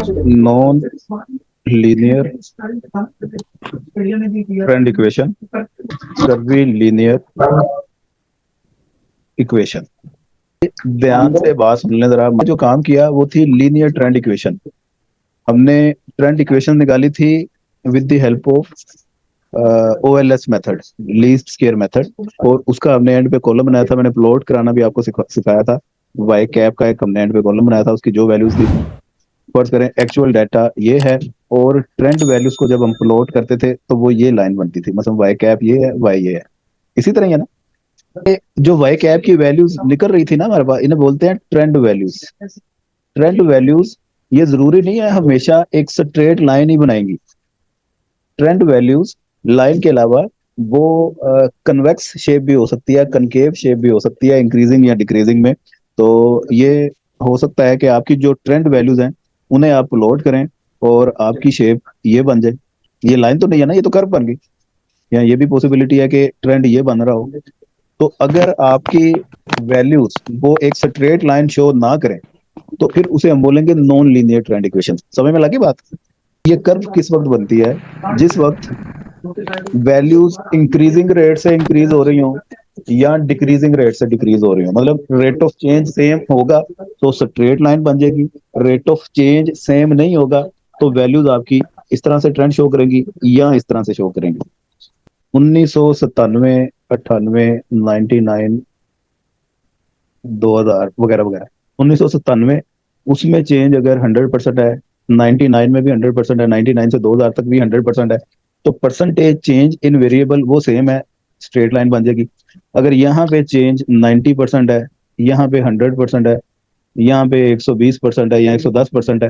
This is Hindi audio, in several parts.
Non linear trend equation, curvy linear equation. ध्यान से बात सुन लें जरा। जो काम किया वो थी लीनियर ट्रेंड इक्वेशन। हमने ट्रेंड इक्वेशन निकाली थी with the help of OLS method, least square method, और उसका हमने एंड पे कॉलम बनाया था। मैंने प्लॉट कराना भी आपको सिखाया था। वाई कैप का एक हमने एंड पे कॉलम बनाया था, उसकी जो वैल्यूज थी, फर्ज करें एक्चुअल डाटा ये है, और ट्रेंड वैल्यूज को जब हम प्लॉट करते थे तो वो ये लाइन बनती थी, मतलब वाई कैप ये है, वाई ये है। इसी तरह ही है ना, ये जो वाई कैप की वैल्यूज निकल रही थी ना हमारे पास, इन्हें बोलते हैं ट्रेंड वैल्यूज। ट्रेंड वैल्यूज ये जरूरी नहीं है हमेशा एक स्ट्रेट लाइन ही बनाएंगी। ट्रेंड वैल्यूज लाइन के अलावा वो कन्वेक्स शेप भी हो सकती है, कनकेव शेप भी हो सकती है, इंक्रीजिंग या डिक्रीजिंग में। तो ये हो सकता है कि आपकी जो ट्रेंड वैल्यूज हैं उन्हें आप प्लॉट करें और आपकी शेप ये बन जाए। ये लाइन तो नहीं है ना, ये तो कर्व बन गई। या ये भी पॉसिबिलिटी है कि ट्रेंड ये बन रहा हो। तो अगर आपकी वैल्यूज वो एक स्ट्रेट लाइन शो ना करें तो फिर उसे हम बोलेंगे नॉन लीनियर ट्रेंड इक्वेशन। समझ में लगी बात? ये कर्व किस वक्त बनती है? जिस वक्त वैल्यूज इंक्रीजिंग रेट से इंक्रीज हो रही हो या डिक्रीजिंग रेट से डिक्रीज हो रही हो, मतलब रेट ऑफ चेंज सेम होगा तो स्ट्रेट लाइन बन जाएगी। रेट ऑफ चेंज सेम नहीं होगा तो वैल्यूज आपकी इस तरह से ट्रेंड शो करेंगी या इस तरह से शो करेंगी। 1997, 98, 99, 2000 वगैरह वगैरह। 1997 उसमें चेंज अगर 100% है, 99 में भी 100% है, 99 से 2000 तक भी 100% है, तो परसेंटेज चेंज इन वेरिएबल वो सेम है, स्ट्रेट लाइन बन जाएगी। अगर यहाँ पे चेंज 90% है, यहाँ पे 100% है, यहाँ पे 120% है या 110% है,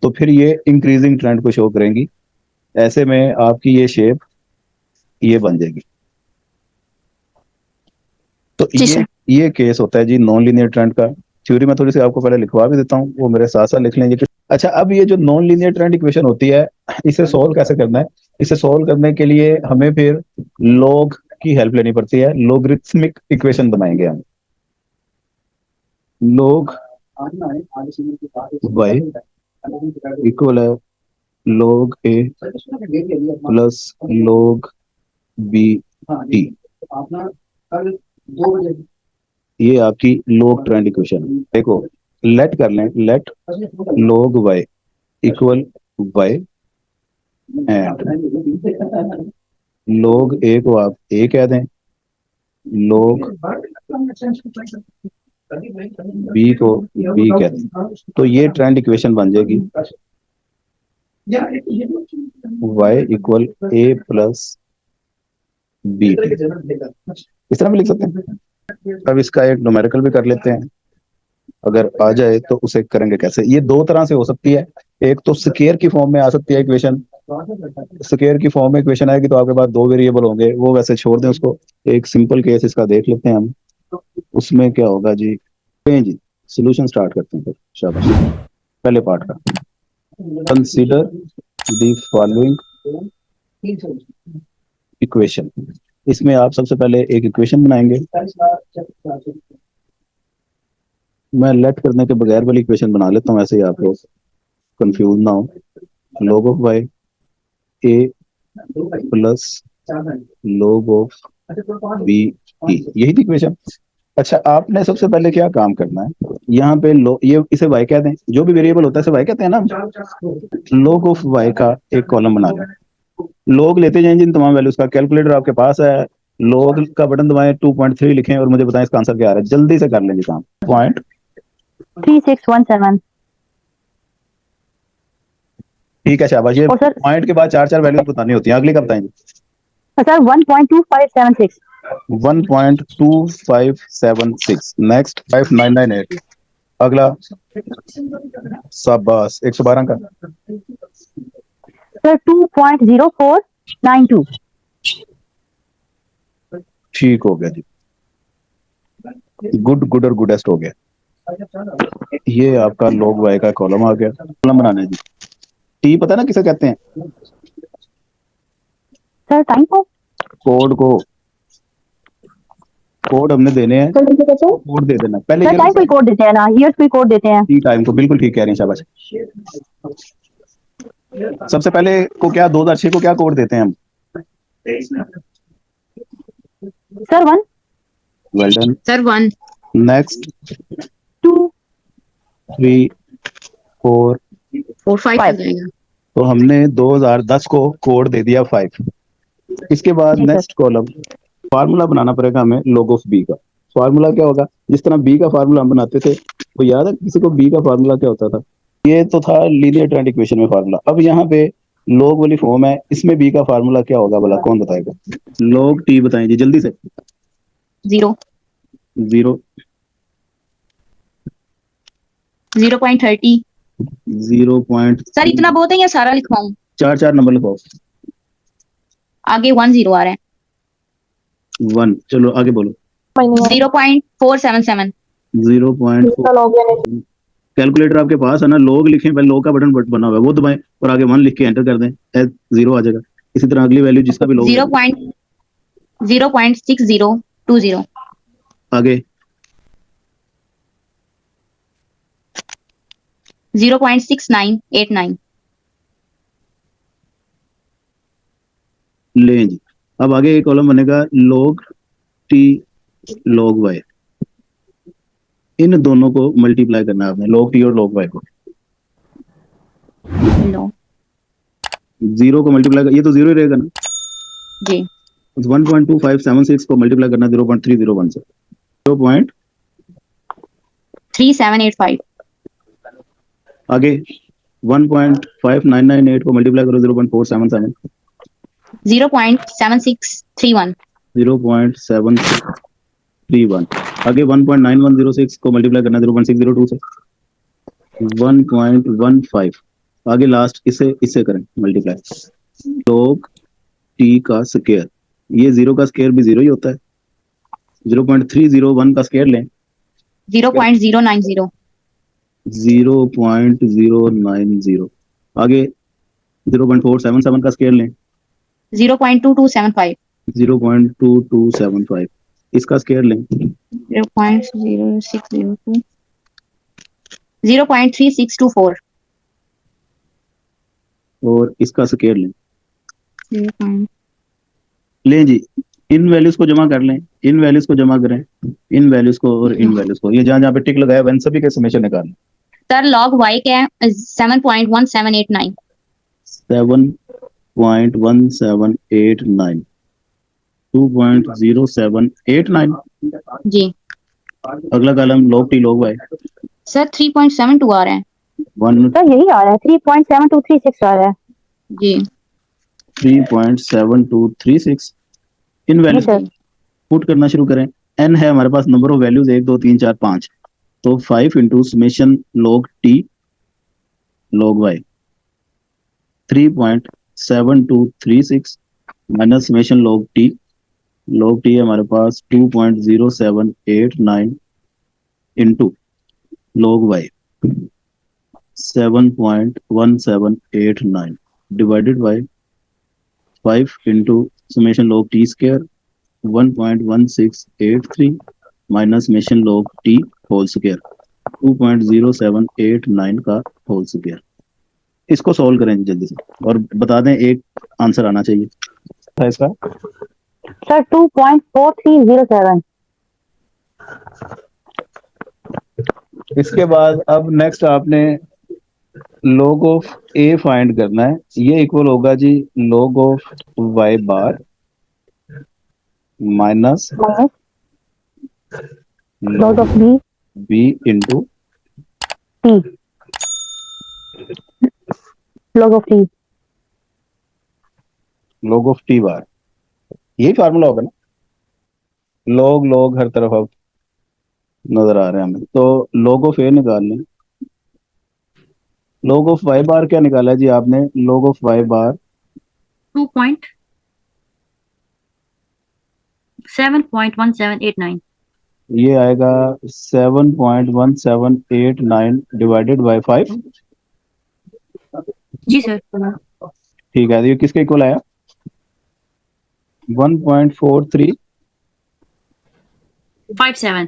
तो फिर ये इंक्रीजिंग ट्रेंड को शो करेंगी। ऐसे में आपकी ये शेप ये बन जाएगी। तो जी सर। ये केस होता है जी नॉन लीनियर ट्रेंड का। थ्योरी में थोड़ी सी आपको पहले लिखवा भी देता हूँ, वो मेरे साथ साथ लिख लेंगे। अच्छा, अब ये जो नॉन लीनियर ट्रेंड इक्वेशन होती है, इसे सॉल्व कैसे करना है? इसे सॉल्व करने के लिए हमें फिर लॉग की हेल्प लेनी पड़ती है। लॉगरिथमिक इक्वेशन बनाएंगे हम। लॉग वाई इक्वल है लॉग ए प्लस लॉग बी टी। ये आपकी लॉग ट्रेंड इक्वेशन है। देखो, लेट कर लें, let log y equal y and log a को आप a कह दें, log b को b कह दें, तो ये ट्रेंड इक्वेशन बन जाएगी y इक्वल a प्लस बी। इस तरह भी लिख सकते हैं। अब इसका एक न्यूमेरिकल भी कर लेते हैं, अगर आ जाए तो उसे करेंगे कैसे। ये दो तरह से हो सकती है। एक तो स्केयर की फॉर्म में आ सकती है इक्वेशन। स्केयर की फॉर्म में इक्वेशन आएगी तो आपके पास दो वेरिएबल होंगे, वो वैसे छोड़ दें उसको। एक सिंपल केस इसका देख लेते हैं हम। उसमें क्या होगा जी? जी सोल्यूशन स्टार्ट करते हैं फिर। शाबाश। पहले पार्ट का, कंसीडर द फॉलोइंग इक्वेशन। इसमें आप सबसे पहले एक इक्वेशन बनाएंगे। मैं लेट करने के बगैर वाली इक्वेशन बना लेता हूँ, ऐसे ही आप लोग कंफ्यूज ना हो। log of y a plus log of b t, यही थी इक्वेशन। अच्छा, आपने सबसे पहले क्या काम करना है, यहाँ पे लो ये इसे y कहते हैं, जो भी वेरिएबल होता है इसे y कहते हैं ना। log ऑफ y का एक कॉलम बना लें। log लेते जाएं जिन तमाम वैल्यूज का। कैलकुलेटर आपके पास है, log का बटन दबाएं, 2.3 लिखें और मुझे बताएं इसका आंसर क्या आ रहा है। जल्दी से कर लेंगे काम। पॉइंट 3617। ठीक है, शाबाश। ये और सर पॉइंट के बाद चार चार वैल्यूज बतानी होती हैं। अगली का बताएंगे। सर 1.2576। 1.2576। नेक्स्ट 5998। अगला, शाबाश, 112 का। सर 2.0492। ठीक हो गया जी, गुड गुड और गुडेस्ट हो गया। ये आपका log y का कॉलम आ गया। कॉलम बनाना है जी। टी पता है ना किसे कहते हैं? सर टाइम को। कोड को कोड हमने देने हैं, कोड दे देना पहले। सर टाइम कोई कोड देते हैं ना, ईयर्स कोई कोड देते हैं। टाइम को बिल्कुल ठीक कह रहे हैं, शाबाश। सबसे पहले को क्या 2006 को क्या कोड देते हैं हम? Sir 1, well done. Sir 1, next 2, 3, 4। 4, 5 हो Five. जाएगा। तो हमने 2010 को कोड दे दिया 5। इसके बाद जी सर। नेक्स्ट कॉलम फार्मूला बनाना पड़ेगा हमें log ऑफ बी का। फार्मूला क्या होगा? जिस तरह बी का फार्मूला हम बनाते थे, वो याद है किसी को बी का फार्मूला क्या होता था? ये तो था लीनियर ट्रेंड इक्वेशन में फार्मूला। अब यहाँ पे log वाली फॉर्म है, इसमें बी का फार्मूला क्या होगा भला, कौन बताएगा? log टी बताएं जी जल्दी से। 0, 0, 0.30। 0. सर इतना बहुत है या सारा लिखवाऊं? 4 नंबर लिखो। आगे 1 0 आ रहा है। 1, चलो आगे बोलो। 0.477। 0. कैलकुलेटर आपके पास है ना? log लिखें, पहले log का बटन बना हुआ है वो दबाएं और आगे 1 लिख के एंटर कर दें, 0 आ जाएगा। इसी तरह अगली वैल्यू जिसका भी log 0.6020। आगे 0.6989। लें जी। अब आगे एक कॉलम बनेगा log t log y। इन दोनों को मल्टीप्लाई करना है आपने, log t और log y को। लो 0 को मल्टीप्लाई, ये तो 0 ही रहेगा ना। जी। 1.2576 को मल्टीप्लाई करना 0.301 से। 3785। आगे 1.5998 को मल्टीप्लाई करो 0.477। 0.7631। 0.7631। आगे 1.9106 को मल्टीप्लाई करना 0.602 से। 1.15। आगे लास्ट इससे करें मल्टीप्लाई। log t का स्क्वायर, ये 0 का स्क्वायर भी 0 ही होता है। 0.301 का स्क्वायर लें। 0.090। 0.090। आगे 0.477 का स्क्वायर लें। 0.2275। 0.2275। इसका स्क्वायर लें। 0.0602। 0.3624। और इसका स्क्वायर लें। 0. लें जी, इन वैल्यूज को जमा कर लें, इन वैल्यूज को जमा करें, इन वैल्यूज को और इन वैल्यूज को, ये जहां जहां पे टिक लगाया वन सभी के समेशन निकालें। सर log y क्या है? 7.1789। 7.1789। 2.0789। जी। अगला column log t log y। Sir 3.72 आ रहा है। 1 सर यही आ रहा है, 3.7236 आ रहा है। जी। 3.7236। इन जी वैल्यूज सर। पुट करना शुरू करें। n है हमारे पास नंबर ऑफ वैल्यूज 1 2 3 4 5, तो 5 into summation log t log y। 3.7236 minus summation log t है हमारे पास 2.0789 into log y 7.1789 divided by 5 into summation log t square 1.1683 minus summation log t whole square 2.0789 का होल स्क्वायर। इसको सॉल्व करें जल्दी से और बता दें एक आंसर आना चाहिए था इसका। सर 2.4307। इसके बाद अब नेक्स्ट आपने log ऑफ a फाइंड करना है। ये इक्वल होगा जी log of y bar minus log of b b into t, log of t। log of t बार, यही फार्मूला होगा ना। log हर तरफ अब नजर आ रहे हैं हमें, तो log ऑफ a निकाल लें। log ऑफ y बार क्या निकाला है जी आपने? log ऑफ y बार 7.1789। ये आएगा 7.1789 डिवाइडेड बाय 5। Ji sir. ठीक है, तो ये किसके इक्वल आया? 1.43 57.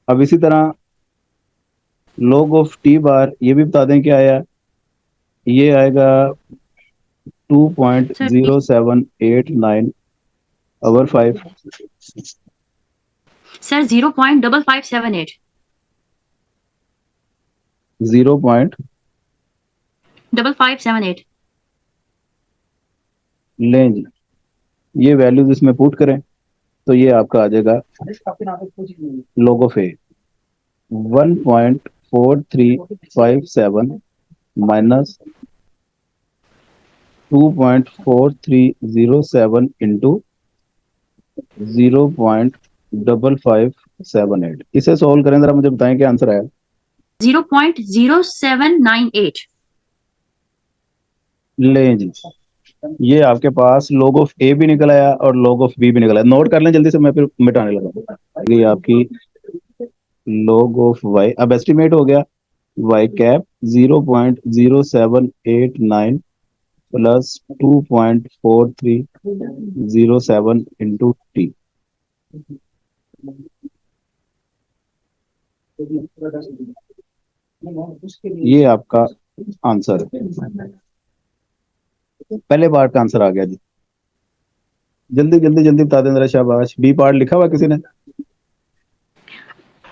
अब इसी तरह log ऑफ टी बार ये भी बता दें क्या आया, ये आएगा 2.0789 over 5. Sir, 0.5578. 0.5578 58. लें जी, ये वैल्यूज इसमें पुट करें तो ये आपका आ जाएगा log of A 1.4357 minus 2.4307 into 0.5578. इसे सॉल्व करें जरा, मुझे बताएं क्या आंसर आया। 0.0798. लें जी, ये आपके पास log ऑफ ए भी निकल आया और log ऑफ बी भी निकल आया। नोट कर लें जल्दी से, मैं फिर मिटाने लगा। ये आपकी log ऑफ वाई अब एस्टिमेट हो गया, y cap 0.0789 plus 2.4307 into t. ये आपका आंसर है। पहले पार्ट का आंसर आ गया जी। जल्दी जल्दी जल्दी बता दें जरा, शाबाश। बी पार्ट लिखा हुआ किसी ने?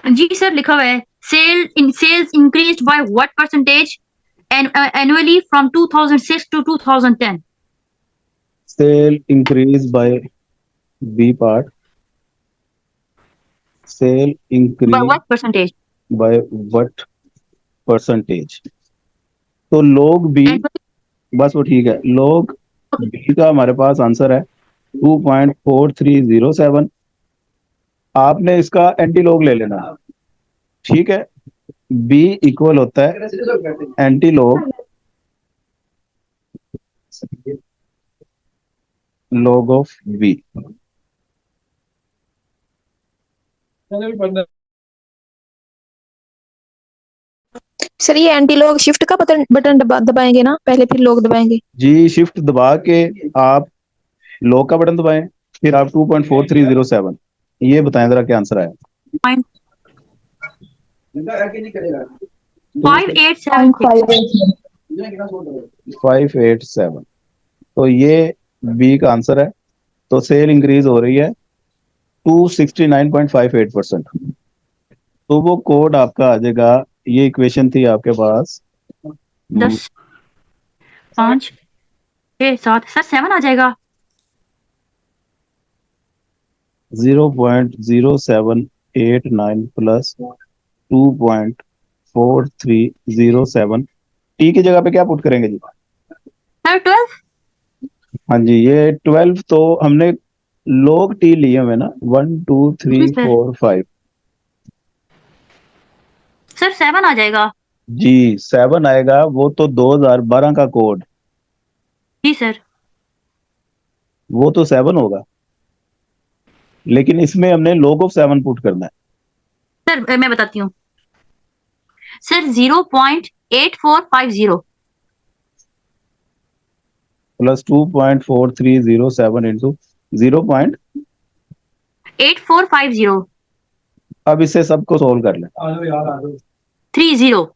जी सर, लिखा हुआ है। Sales increased by what percentage annually from 2006 to 2010? Sale increase by, B part, sale By increase what percentage? By what percentage. तो लोग बी, Annually. बस वो ठीक है। लोग बी का हमारे पास आंसर है 2.4307। आपने इसका एंटी लॉग ले लेना, ठीक है। बी इक्वल होता है anti log log of B. Sir ये एंटी लॉग शिफ्ट का बटन बटन दबाएंगे ना, पहले फिर लॉग दबाएंगे? जी, शिफ्ट दबा के आप लॉग का बटन दबाएं, फिर आप 2.4307। ये बताएं जरा क्या आंसर आया। 587. 587। तो ये बी का आंसर है। तो सेल इंक्रीज हो रही है 269.58%। तो वो कोड आपका आ जाएगा। ये इक्वेशन थी आपके पास 10, 5, 6, 7. सर 7 आ जाएगा। 0.0789 प्लस 2.4307। टी की जगह पे क्या पुट करेंगे जी? सर 12. हाँ जी, ये 12 तो हमने लोग टी लिए हुए ना, 1 2 3 जी सर। 4 5। सर 7 आ जाएगा। जी 7 आएगा, वो तो 2012 का कोड, जी सर। वो तो 7 होगा, लेकिन इसमें हमने log ऑफ 7 पुट करना है। सर मैं बताती हूँ। सर 0.8450. Plus 2.4307 into 0. 8450. अब इसे सबको सोल्व कर लें। 30.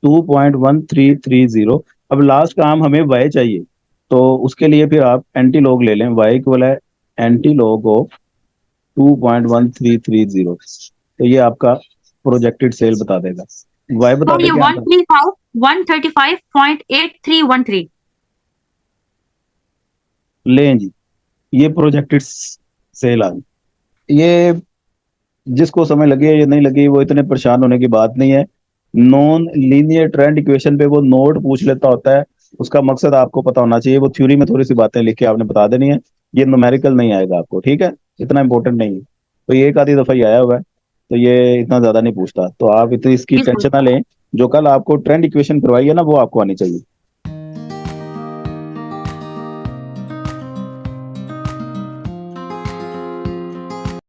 2.1330। अब लास्ट काम हमें y चाहिए, तो उसके लिए फिर आप एंटी लॉग ले लें। y इक्वल है एंटी लॉग ऑफ 2.1330। तो ये आपका प्रोजेक्टेड सेल बता देगा। y बता तो ये दें क्या आंसर? 135.8313. लें जी, ये प्रोजेक्टेड सेल आ गई। ये जिसको समय लगे या नहीं लगे, वो इतने परेशान होने की बात नहीं है। नॉन लीनियर ट्रेंड इक्वेशन पे वो नोट पूछ लेता होता है, उसका मकसद आपको पता होना चाहिए। वो थ्योरी में थोड़ी सी बातें लिख के आपने बता देनी है, ये न्यूमेरिकल नहीं आएगा आपको, ठीक है। इतना इंपॉर्टेंट नहीं है। तो ये एक आधी दफा ही आया हुआ है, तो ये इतना ज्यादा नहीं पूछता। तो आप इतनी इसकी जी सर। टेंशन ना लें। जो कल आपको ट्रेंड इक्वेशन करवाई है ना, वो आपको आनी चाहिए।